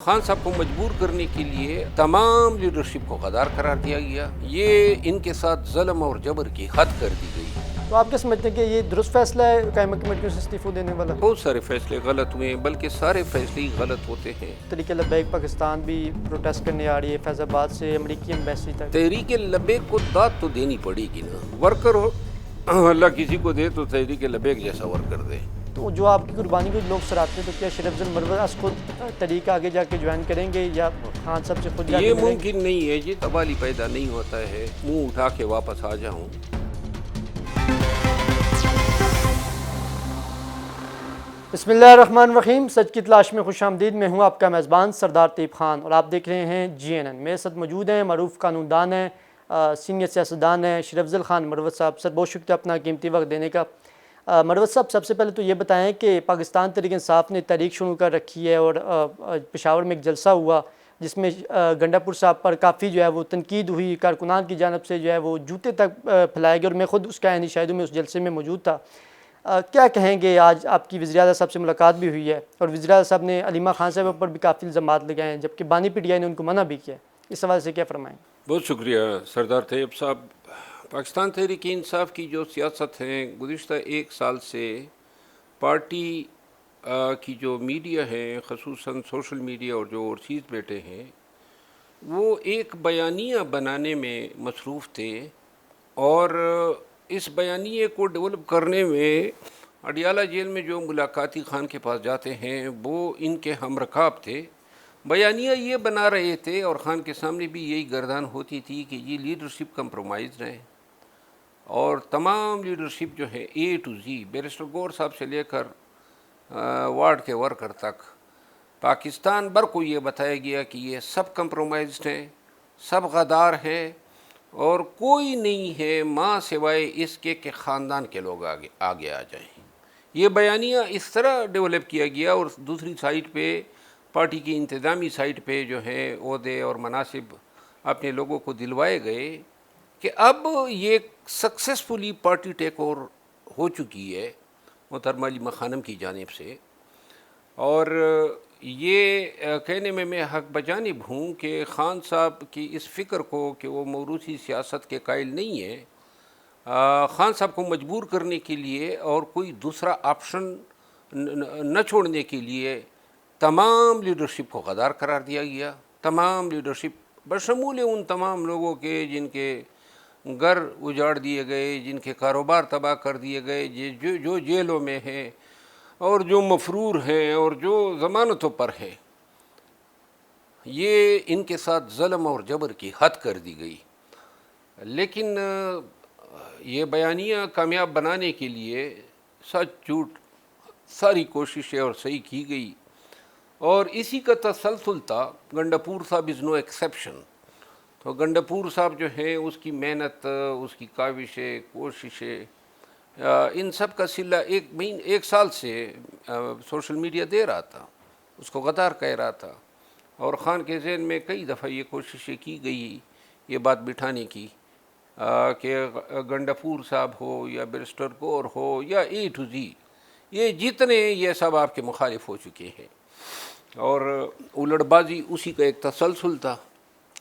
خان صاحب کو مجبور کرنے کے لیے تمام لیڈرشپ کو غدار قرار دیا گیا. یہ ان کے ساتھ ظلم اور جبر کی حد کر دی گئی. تو آپ کیا سمجھتے ہیں کہ یہ درست فیصلہ ہے قائمہ کمیٹیوں سے استعفی دینے والا؟ بہت سارے فیصلے غلط ہوئے ہیں، بلکہ سارے فیصلے ہی غلط ہوتے ہیں. تحریک لبیک پاکستان بھی پروٹیسٹ کرنے آ رہی ہے فیض آباد سے امریکی ایمبیسی تک. تحریک لبیک کو داد تو دینی پڑے گی نا. ورکر ہو اللہ کسی کو دے تو تحریک لبیک جیسا ورکر دے. تو جو آپ کی قربانی کو لوگ سراہتے ہیں، تو کیا شریف افضل مروت خود تحریک آگے جا کے جوائن کریں گے یا خان صاحب سے خود جا کے یہ ملیں گے؟ ممکن نہیں ہے، یہ تبالی پیدا نہیں ہوتا ہے منہ اٹھا کے واپس آ جاؤں. بسم اللہ الرحمن الرحیم. سچ کی تلاش میں خوش آمدید. میں ہوں آپ کا میزبان سردار طیب خان اور آپ دیکھ رہے ہیں GNN. میرے ساتھ موجود ہیں معروف قانون دان ہیں، سینئر سیاستدان ہیں شریف افضل خان مروت صاحب. سر بہت شکریہ اپنا قیمتی وقت دینے کا. مروت صاحب، سب سے پہلے تو یہ بتائیں کہ پاکستان تحریک انصاف نے تحریک شروع کر رکھی ہے اور پشاور میں ایک جلسہ ہوا جس میں گنڈا پور صاحب پر کافی جو ہے وہ تنقید ہوئی، کارکنان کی جانب سے جو ہے وہ جوتے تک پھیلائے گئے اور میں خود اس کا عینی شاہد ہوں، میں اس جلسے میں موجود تھا. کیا کہیں گے؟ آج آپ کی وزیر اعظم صاحب سے ملاقات بھی ہوئی ہے اور وزیر اعظم صاحب نے علیمہ خان صاحب پر بھی کافی الزامات لگائے ہیں، جبکہ بانی PTI نے ان کو منع بھی کیا. اس حوالے سے کیا فرمائیں؟ بہت شکریہ سردار طیب صاحب. پاکستان تحریک انصاف کی جو سیاست ہے گزشتہ ایک سال سے پارٹی کی جو میڈیا ہے، خصوصاً سوشل میڈیا اور جو اوورسیز بیٹے ہیں، وہ ایک بیانیہ بنانے میں مصروف تھے اور اس بیانیے کو ڈیولپ کرنے میں اڈیالہ جیل میں جو ملاقاتی خان کے پاس جاتے ہیں وہ ان کے ہم رکاب تھے. بیانیہ یہ بنا رہے تھے اور خان کے سامنے بھی یہی گردان ہوتی تھی کہ یہ لیڈرشپ کمپرومائز رہے اور تمام لیڈرشپ جو ہے A to Z، بیرسٹر گور صاحب سے لے کر وارڈ کے ورکر تک، پاکستان بھر کو یہ بتایا گیا کہ یہ سب کمپرومائزڈ ہیں، سب غدار ہیں اور کوئی نہیں ہے ماں سوائے اس کے کہ خاندان کے لوگ آگے آ جائیں. یہ بیانیہ اس طرح ڈیولپ کیا گیا اور دوسری سائٹ پہ پارٹی کی انتظامی سائٹ پہ جو ہے عہدے اور مناصب اپنے لوگوں کو دلوائے گئے کہ اب یہ سکسیسفلی پارٹی ٹیک اوور ہو چکی ہے محترمہ علیمہ خانم کی جانب سے. اور یہ کہنے میں حق بجانب ہوں کہ خان صاحب کی اس فکر کو کہ وہ موروثی سیاست کے قائل نہیں ہیں، خان صاحب کو مجبور کرنے کے لیے اور کوئی دوسرا آپشن نہ چھوڑنے کے لیے تمام لیڈرشپ کو غدار قرار دیا گیا. تمام لیڈرشپ بشمول ان تمام لوگوں کے جن کے گھر اجاڑ دیے گئے، جن کے کاروبار تباہ کر دیے گئے، جو جیلوں میں ہیں اور جو مفرور ہیں اور جو ضمانتوں پر ہیں، یہ ان کے ساتھ ظلم اور جبر کی حد کر دی گئی. لیکن یہ بیانیہ کامیاب بنانے کے لیے سچ جھوٹ ساری کوششیں اور صحیح کی گئی اور اسی کا تسلسل تھا. گنڈا پور صاحب از نو ایکسیپشن. تو گنڈا پور صاحب جو ہیں اس کی محنت، اس کی کاوشیں، کوششیں، ان سب کا صلہ ایک سال سے سوشل میڈیا دے رہا تھا، اس کو غدار کہہ رہا تھا اور خان کے ذہن میں کئی دفعہ یہ کوششیں کی گئی یہ بات بٹھانے کی کہ گنڈا پور صاحب ہو یا بیرسٹر گور ہو یا A to Z، یہ جتنے یہ سب آپ کے مخالف ہو چکے ہیں. اور الٹ بازی اسی کا ایک تسلسل تھا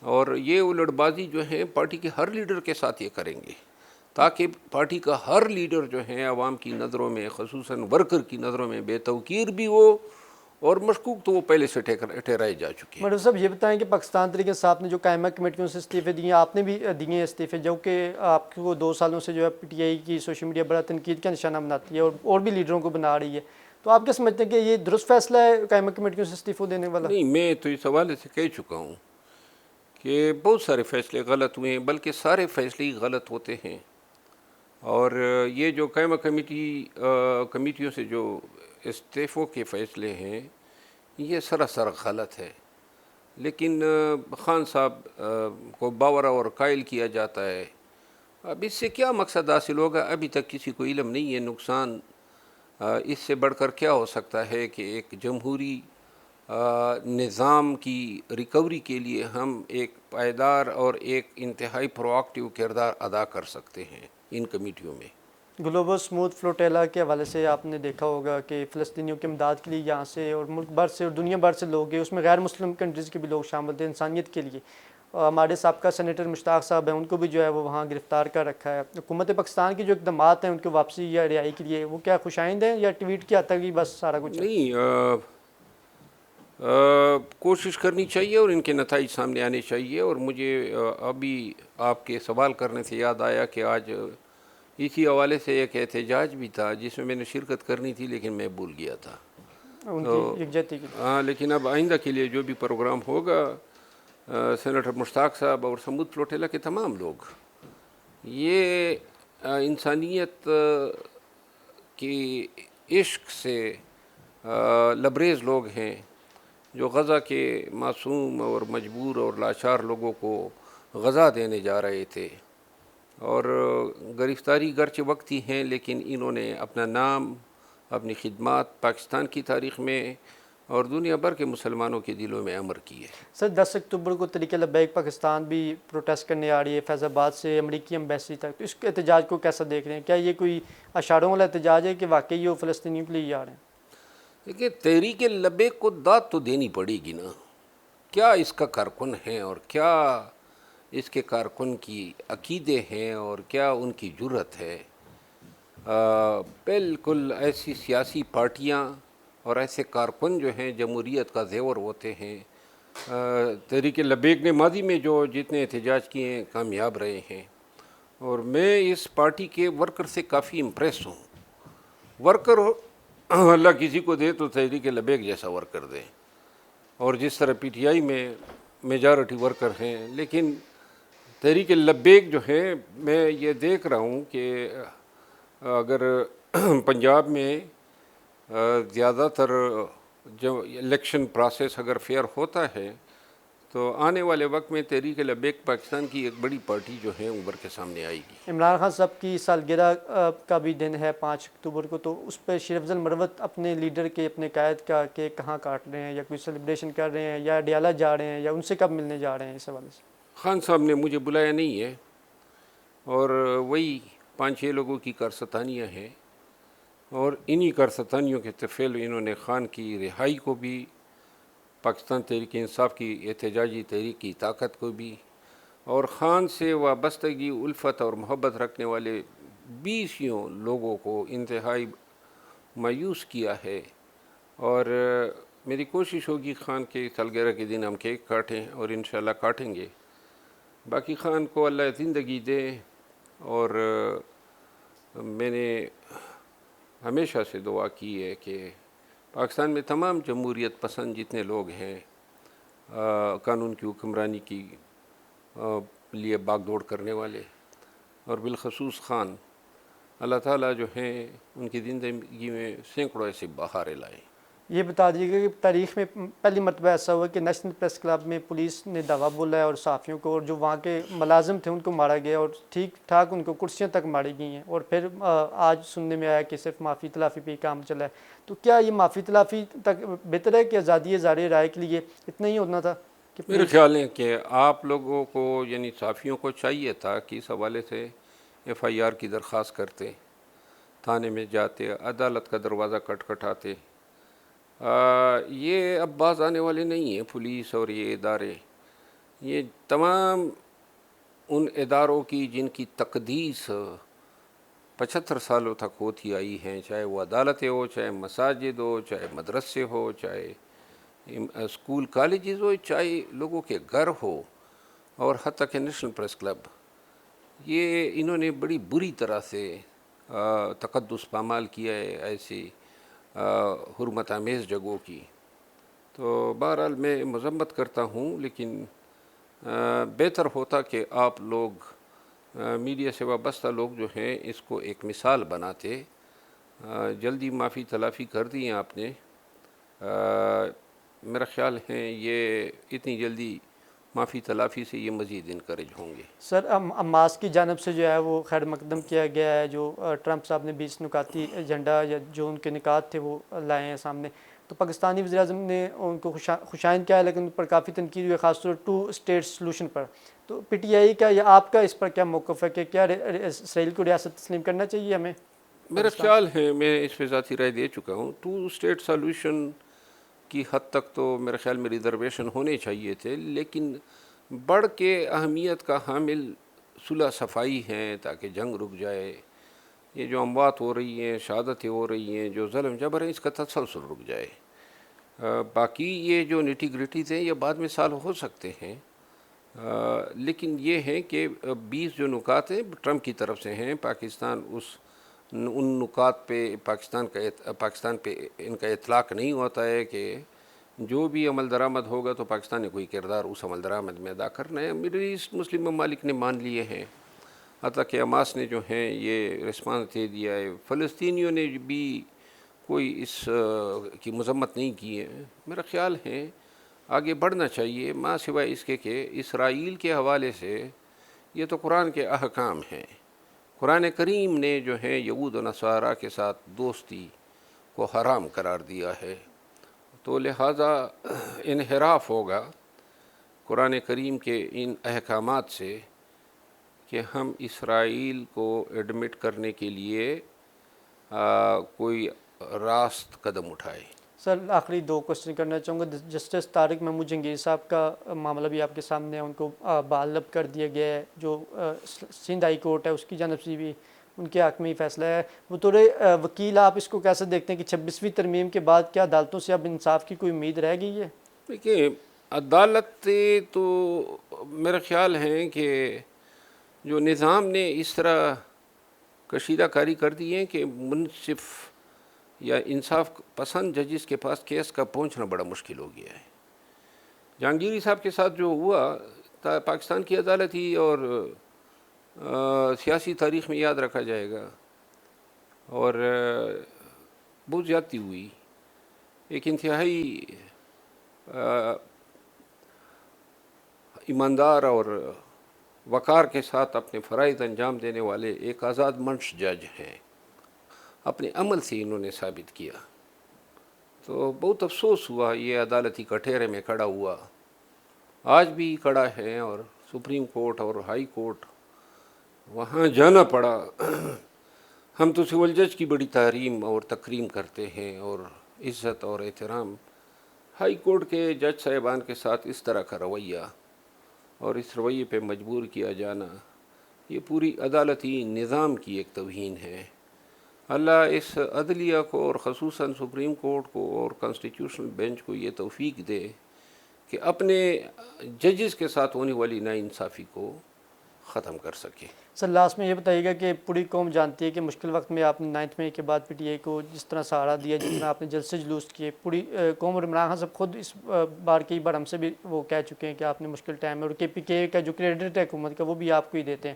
اور یہ الٹ بازی جو ہے پارٹی کے ہر لیڈر کے ساتھ یہ کریں گے تاکہ پارٹی کا ہر لیڈر جو ہے عوام کی نظروں میں، خصوصاً ورکر کی نظروں میں بے توقیر بھی ہو اور مشکوک تو وہ پہلے سے ٹھہرائے جا چکے ہیں. مروت صاحب یہ بتائیں کہ پاکستان تحریک انصاف نے جو قائمہ کمیٹیوں سے استعفے دیے، آپ نے بھی دیے ہیں استعفے، جو کہ آپ کو 2 سالوں سے جو ہے PTI کی سوشل میڈیا بڑا تنقید کا نشانہ بناتی ہے اور بھی لیڈروں کو بنا رہی ہے. تو آپ کیا سمجھتے ہیں کہ یہ درست فیصلہ ہے قائمہ کمیٹیوں سے استعفے دینے والا؟ نہیں، میں تو اس حوالے سے کہہ چکا ہوں کہ بہت سارے فیصلے غلط ہوئے ہیں، بلکہ سارے فیصلے ہی غلط ہوتے ہیں. اور یہ جو قائمہ کمیٹیوں سے جو استعفوں کے فیصلے ہیں یہ سراسر غلط ہے. لیکن خان صاحب کو باورہ اور قائل کیا جاتا ہے. اب اس سے کیا مقصد حاصل ہوگا ابھی تک کسی کو علم نہیں ہے. نقصان اس سے بڑھ کر کیا ہو سکتا ہے کہ ایک جمہوری نظام کی ریکوری کے لیے ہم ایک پائیدار اور ایک انتہائی پرو ایکٹیو کردار ادا کر سکتے ہیں ان کمیٹیوں میں. گلوبل سموتھ فلوٹیلا کے حوالے سے آپ نے دیکھا ہوگا کہ فلسطینیوں کی امداد کے لیے یہاں سے اور ملک بھر سے اور دنیا بھر سے لوگ گئے، اس میں غیر مسلم کنٹریز کے بھی لوگ شامل تھے انسانیت کے لیے. ہمارے سابقہ سینیٹر مشتاق صاحب ہیں، ان کو بھی جو ہے وہ وہاں گرفتار کر رکھا ہے. حکومت پاکستان کی جو اقدامات ہیں ان کی واپسی یا رہائی کے لیے، وہ کیا خوشائند ہیں یا ٹویٹ کی حد تک ہی بس سارا کچھ ہے؟ نہیں، کوشش کرنی چاہیے اور ان کے نتائج سامنے آنے چاہیے. اور مجھے ابھی آپ کے سوال کرنے سے یاد آیا کہ آج اسی حوالے سے ایک احتجاج بھی تھا جس میں میں نے شرکت کرنی تھی لیکن میں بھول گیا تھا. ان تو کی یکجہتی کی. ہاں، لیکن اب آئندہ کے لیے جو بھی پروگرام ہوگا، سینیٹر مشتاق صاحب اور سمود فلوٹیلا کے تمام لوگ، یہ انسانیت کی عشق سے لبریز لوگ ہیں جو غزہ کے معصوم اور مجبور اور لاچار لوگوں کو غذا دینے جا رہے تھے. اور گرفتاری گرچہ وقتی ہیں لیکن انہوں نے اپنا نام، اپنی خدمات پاکستان کی تاریخ میں اور دنیا بھر کے مسلمانوں کے دلوں میں امر کی ہے. سر 10 اکتوبر کو تحریک لبیک پاکستان بھی پروٹیسٹ کرنے آ رہی ہے فیض آباد سے امریکی ایمبیسی تک، تو اس کے احتجاج کو کیسا دیکھ رہے ہیں؟ کیا یہ کوئی اشاروں والا احتجاج ہے کہ واقعی وہ فلسطینیوں کے لیے آ رہے ہیں؟ دیکھیے، تحریک لبیک کو داد تو دینی پڑے گی نا. کیا اس کا کارکن ہے اور کیا اس کے کارکن کی عقیدے ہیں اور کیا ان کی جرت ہے؟ بالکل ایسی سیاسی پارٹیاں اور ایسے کارکن جو ہیں جمہوریت کا زیور ہوتے ہیں. تحریک لبیک نے ماضی میں جو جتنے احتجاج کیے ہیں کامیاب رہے ہیں، اور میں اس پارٹی کے ورکر سے کافی امپریس ہوں. ورکر اللہ کسی کو دے تو تحریک لبیک جیسا ورکر دے، اور جس طرح پی ٹی آئی میں میجارٹی ورکر ہیں، لیکن تحریک لبیک جو ہے، میں یہ دیکھ رہا ہوں کہ اگر پنجاب میں زیادہ تر جو الیکشن پروسیس اگر فیئر ہوتا ہے تو آنے والے وقت میں تحریک لبیک پاکستان کی ایک بڑی پارٹی جو ہے ابھر کے سامنے آئے گی. عمران خان صاحب کی سالگرہ کا بھی دن ہے 5 اکتوبر کو، تو اس پہ شریف افضل مروت اپنے لیڈر کے، اپنے قائد کا کیک کہاں کاٹ رہے ہیں، یا کوئی سیلیبریشن کر رہے ہیں، یا ڈیالہ جا رہے ہیں، یا ان سے کب ملنے جا رہے ہیں؟ اس حوالے سے خان صاحب نے مجھے بلایا نہیں ہے، اور وہی 5-6 لوگوں کی کارستانیاں ہیں، اور انہی کارستانیوں کے طفیل انہوں نے خان کی رہائی کو بھی، پاکستان تحریک انصاف کی احتجاجی تحریک کی طاقت کو بھی، اور خان سے وابستگی، الفت اور محبت رکھنے والے 20 لوگوں کو انتہائی مایوس کیا ہے. اور میری کوشش ہوگی خان کے سالگرہ کے دن ہم کیک کاٹیں، اور انشاءاللہ کاٹیں گے. باقی خان کو اللہ زندگی دے، اور میں نے ہمیشہ سے دعا کی ہے کہ پاکستان میں تمام جمہوریت پسند جتنے لوگ ہیں، قانون کی حکمرانی کی لیے باغ دوڑ کرنے والے، اور بالخصوص خان، اللہ تعالیٰ جو ہیں ان کی زندگی میں سینکڑوں ایسے بہاریں لائیں. یہ بتا دیجیے کہ تاریخ میں پہلی مرتبہ ایسا ہوا کہ نیشنل پریس کلب میں پولیس نے دعویٰ بولا ہے اور صحافیوں کو، اور جو وہاں کے ملازم تھے ان کو مارا گیا، اور ٹھیک ٹھاک ان کو کرسیاں تک ماری گئی ہیں، اور پھر آج سننے میں آیا کہ صرف معافی تلافی پہ کام چلا ہے. تو کیا یہ معافی تلافی تک بہتر ہے کہ آزادی اظہار رائے کے لیے اتنا ہی ہونا تھا؟ میرے خیال ہے کہ آپ لوگوں کو، یعنی صحافیوں کو چاہیے تھا کہ اس حوالے سے FIR کی درخواست کرتے، تھانے میں جاتے، عدالت کا دروازہ کھٹکھٹاتے. یہ اب باز آنے والے نہیں ہیں پولیس اور یہ ادارے. یہ تمام ان اداروں کی جن کی تقدیس 75 سالوں تک ہوتی آئی ہیں، چاہے وہ عدالتیں ہو، چاہے مساجد ہو، چاہے مدرسے ہو، چاہے اسکول کالجز ہو، چاہے لوگوں کے گھر ہو، اور حتیٰ کہ نیشنل پریس کلب، یہ انہوں نے بڑی بری طرح سے تقدس پامال کیا ہے ایسی حرمت آمیز جگہوں کی. تو بہرحال میں مذمت کرتا ہوں، لیکن بہتر ہوتا کہ آپ لوگ، میڈیا سے وابستہ لوگ جو ہیں، اس کو ایک مثال بناتے. جلدی معافی تلافی کر دی آپ نے. میرا خیال ہے یہ اتنی جلدی معافی تلافی سے یہ مزید انکریج ہوں گے. سر حماس کی جانب سے جو ہے وہ خیر مقدم کیا گیا ہے، جو ٹرمپ صاحب نے 20 نکاتی ایجنڈا یا جو ان کے نکات تھے وہ لائے ہیں سامنے. تو پاکستانی وزیر اعظم نے ان کو خوشائند کیا ہے، لیکن ان پر کافی تنقید ہوئی، خاص طور 2 اسٹیٹ سلوشن پر. تو PTI کا یا آپ کا اس پر کیا موقف ہے کہ کیا اسرائیل کو ریاست تسلیم کرنا چاہیے ہمیں؟ میرا خیال ہے، میں اس پہ ذاتی رائے دے چکا ہوں، 2 اسٹیٹ سولوشن کی حد تک تو میرے خیال میں ریزرویشن ہونے چاہیے تھے، لیکن بڑھ کے اہمیت کا حامل صلح صفائی ہیں تاکہ جنگ رک جائے. یہ جو اموات ہو رہی ہیں، شہادتیں ہو رہی ہیں، جو ظلم جبر ہے، اس کا تسلسل رک جائے. باقی یہ جو نٹی گریٹی تھے یہ بعد میں سال ہو سکتے ہیں، لیکن یہ ہے کہ 20 جو نکات ہیں ٹرمپ کی طرف سے ہیں. پاکستان ان نکات پہ پاکستان پہ ان کا اطلاق نہیں ہوتا ہے کہ جو بھی عمل درآمد ہوگا تو پاکستان نے کوئی کردار اس عمل درآمد میں ادا کرنا ہے. مڈل ایسٹ مسلم ممالک نے مان لیے ہیں، حتیٰ کہ حماس نے جو ہیں یہ رسپانس دے دیا ہے. فلسطینیوں نے بھی کوئی اس کی مذمت نہیں کی ہے. میرا خیال ہے آگے بڑھنا چاہیے، ماں سوائے اس کے کہ اسرائیل کے حوالے سے یہ تو قرآن کے احکام ہیں. قرآن کریم نے جو ہے یہود و نصارہ کے ساتھ دوستی کو حرام قرار دیا ہے، تو لہٰذا انحراف ہوگا قرآن کریم کے ان احکامات سے کہ ہم اسرائیل کو ایڈمٹ کرنے کے لیے کوئی راست قدم اٹھائے. سر آخری 2 کوشچن کرنا چاہوں گا. جسٹس طارق محمود جہانگیر صاحب کا معاملہ بھی آپ کے سامنے ہے، ان کو بحال کر دیا گیا ہے. جو سندھ ہائی کورٹ ہے اس کی جانب سے بھی ان کے حق میں ہی فیصلہ ہے. بطور وکیل آپ اس کو کیسے دیکھتے ہیں کہ 26ویں ترمیم کے بعد کیا عدالتوں سے اب انصاف کی کوئی امید رہ گئی ہے؟ دیکھیے، عدالت تو میرا خیال ہے کہ جو نظام نے اس طرح کشیدہ کاری کر دی ہے کہ منصف یا انصاف پسند ججز کے پاس کیس کا پہنچنا بڑا مشکل ہو گیا ہے. جہانگیری صاحب کے ساتھ جو ہوا پاکستان کی عدالت ہی اور سیاسی تاریخ میں یاد رکھا جائے گا، اور بہت زیادتی ہوئی. ایک انتہائی ایماندار اور وقار کے ساتھ اپنے فرائض انجام دینے والے ایک آزاد منش جج ہیں، اپنے عمل سے انہوں نے ثابت کیا. تو بہت افسوس ہوا یہ عدالتی کٹہرے میں کھڑا ہوا، آج بھی کھڑا ہے، اور سپریم کورٹ اور ہائی کورٹ وہاں جانا پڑا. ہم تو سول جج کی بڑی تعظیم اور تکریم کرتے ہیں اور عزت اور احترام. ہائی کورٹ کے جج صاحبان کے ساتھ اس طرح کا رویہ اور اس رویے پہ مجبور کیا جانا، یہ پوری عدالتی نظام کی ایک توہین ہے. اللہ اس عدلیہ کو اور خصوصاً سپریم کورٹ کو اور کانسٹیٹیوشنل بینچ کو یہ توفیق دے کہ اپنے ججز کے ساتھ ہونے والی ناانصافی کو ختم کر سکے. سر لاسٹ میں یہ بتائیے گا کہ پوری قوم جانتی ہے کہ مشکل وقت میں آپ نے 9 مئی کے بعد PTI کو جس طرح سہارا دیا، جس طرح آپ نے جلسے جلوس کیے، پوری قوم، اور عمران خان صاحب خود اس بار کئی بار ہم سے بھی وہ کہہ چکے ہیں کہ آپ نے مشکل ٹائم میں، اور KPK کا جو کریڈٹ ہے حکومت کا وہ بھی آپ کو ہی دیتے ہیں.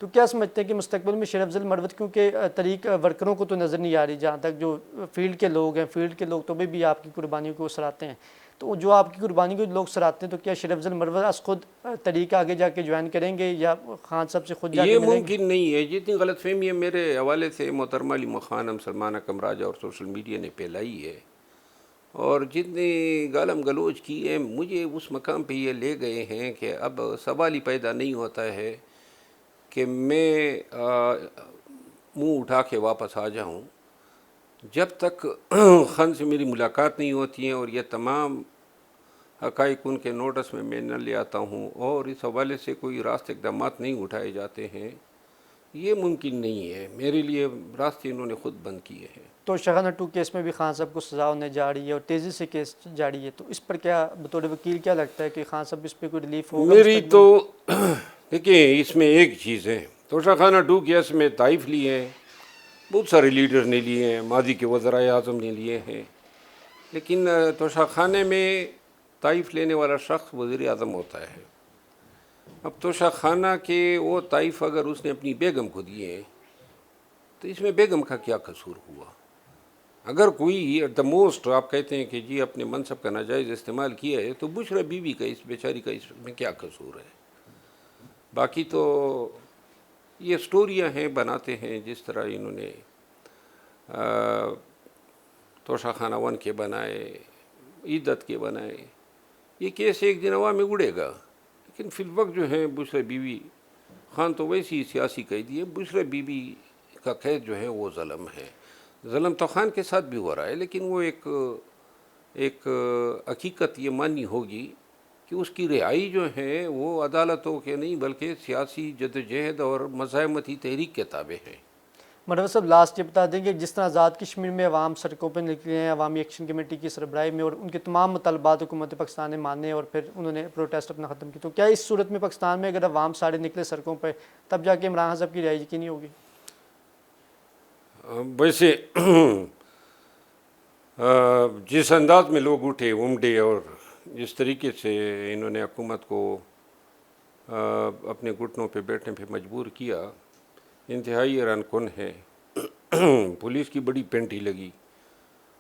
تو کیا سمجھتے ہیں کہ مستقبل میں شیر افضل مروت، کیونکہ طریق ورکروں کو تو نظر نہیں آ رہی، جہاں تک جو فیلڈ کے لوگ ہیں، فیلڈ کے لوگ تو بھی آپ کی قربانیوں کو سراہتے ہیں، تو جو آپ کی قربانی کو لوگ سراہتے ہیں، تو کیا شیر افضل مروت از خود طریقہ آگے جا کے جوائن کریں گے یا خان صاحب سے خود جا کے یہ ملیں گے؟ ممکن نہیں ہے. جتنی غلط فہمی میرے حوالے سے محترمہ علی خانم، سلمانہ کمراجہ اور سوشل میڈیا نے پھیلائی ہے، اور جتنی گالم گلوچ کی ہے، مجھے اس مقام پہ یہ لے گئے ہیں کہ اب سوال ہی پیدا نہیں ہوتا ہے کہ میں منہ اٹھا کے واپس آ جاؤں. جب تک خان سے میری ملاقات نہیں ہوتی ہے اور یہ تمام حقائق ان کے نوٹس میں نہ لے آتا ہوں اور اس حوالے سے کوئی راست اقدامات نہیں اٹھائے جاتے ہیں، یہ ممکن نہیں ہے. میرے لیے راستے انہوں نے خود بند کیے ہیں. تو شاہانہ 2 کیس میں بھی خان صاحب کو سزا ہونے جا رہی ہے اور تیزی سے کیس جاری ہے، تو اس پر کیا بطور وکیل کیا لگتا ہے کہ خان صاحب اس پہ کوئی ریلیف ہوگا؟ میری تو دیکھیں اس میں ایک چیز ہے، توشہ خانہ 2 کیس میں طائف لیے ہیں، بہت سارے لیڈر نے لیے ہیں، ماضی کے وزرائے اعظم نے لیے ہیں، لیکن توشہ خانے میں طائف لینے والا شخص وزیر اعظم ہوتا ہے. اب توشہ خانہ کے وہ طائف اگر اس نے اپنی بیگم کو دیے ہیں تو اس میں بیگم کا کیا قصور ہوا؟ اگر کوئی ایٹ دا موسٹ آپ کہتے ہیں کہ جی اپنے منصب کا ناجائز استعمال کیا ہے، تو بشرا بیوی کا، اس بیچاری کا اس میں کیا قصور ہے؟ باقی تو یہ سٹوریاں ہیں، بناتے ہیں جس طرح انہوں نے توشہ خانہ 1 کے بنائے، عیدت کے بنائے. یہ کیس ایک دن ہوا میں اڑے گا، لیکن فی الوقت جو ہے بشرا بیوی، خان تو ویسی ہی سیاسی قیدی ہے، بشرا بیوی کا قید جو ہے وہ ظلم ہے. ظلم تو خان کے ساتھ بھی ہو رہا ہے، لیکن وہ ایک حقیقت یہ مانی ہوگی کہ اس کی رہائی جو ہے وہ عدالتوں کے نہیں بلکہ سیاسی جدوجہد اور مزاحمتی تحریک کے تابع ہے. مرحبا صاحب، لاسٹ یہ بتا دیں کہ جس طرح آزاد کشمیر میں عوام سڑکوں پہ نکلے ہیں عوامی ایکشن کمیٹی کی سربراہی میں، اور ان کے تمام مطالبات حکومت پاکستان نے مانے اور پھر انہوں نے پروٹیسٹ اپنا ختم کیا، تو کیا اس صورت میں پاکستان میں اگر عوام سارے نکلے سڑکوں پہ تب جا کے عمران خان صاحب کی رہائی یقینی ہوگی؟ ویسے جس انداز میں لوگ اٹھے امڈے اور جس طریقے سے انہوں نے حکومت کو اپنے گھٹنوں پہ بیٹھنے پہ مجبور کیا، انتہائی حیران کن ہے. پولیس کی بڑی پینٹی لگی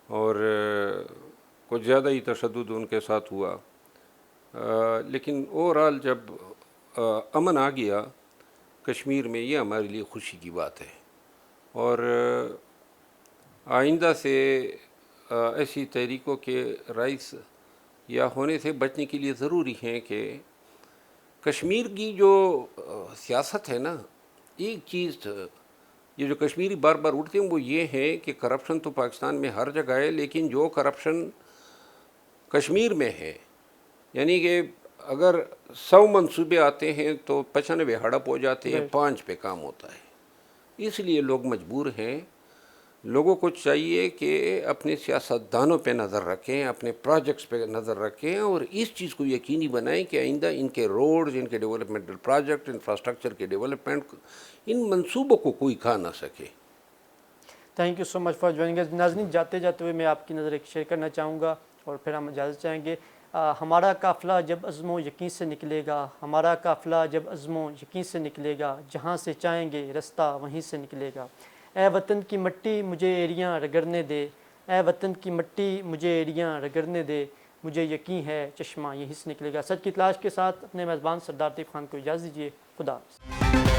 اور کچھ زیادہ ہی تشدد ان کے ساتھ ہوا، لیکن اوورآل جب امن آ گیا کشمیر میں، یہ ہمارے لیے خوشی کی بات ہے. اور آئندہ سے ایسی تحریکوں کے رائس یا ہونے سے بچنے کے لیے ضروری ہیں کہ کشمیر کی جو سیاست ہے نا، ایک چیز یہ جو کشمیری بار بار اٹھتے ہیں وہ یہ ہے کہ کرپشن تو پاکستان میں ہر جگہ ہے، لیکن جو کرپشن کشمیر میں ہے، یعنی کہ اگر 100 منصوبے آتے ہیں تو 95 ہڑپ ہو جاتے ہیں، 5 پہ کام ہوتا ہے. اس لیے لوگ مجبور ہیں. لوگوں کو چاہیے کہ اپنے سیاستدانوں پہ نظر رکھیں، اپنے پروجیکٹس پہ نظر رکھیں اور اس چیز کو یقینی بنائیں کہ آئندہ ان کے روڈز، ان کے ڈیولپمنٹل پروجیکٹ، انفراسٹرکچر کے ڈیولپمنٹ، ان منصوبوں کو کوئی کھا نہ سکے. Thank you so much for joining us. ناظرین، جاتے جاتے ہوئے میں آپ کی نظر ایک شیئر کرنا چاہوں گا اور پھر ہم اجازت چاہیں گے. ہمارا قافلہ جب عزم و یقین سے نکلے گا، ہمارا قافلہ جب عزم و یقین سے نکلے گا، جہاں سے چاہیں گے رستہ وہیں سے نکلے گا. اے وطن کی مٹی مجھے ایڑیاں رگڑنے دے، اے وطن کی مٹی مجھے ایڑیاں رگڑنے دے، مجھے یقین ہے چشمہ یہیں سے نکلے گا. سچ کی تلاش کے ساتھ اپنے میزبان سردار طیب خان کو اجازت دیجیے. خدا حافظ.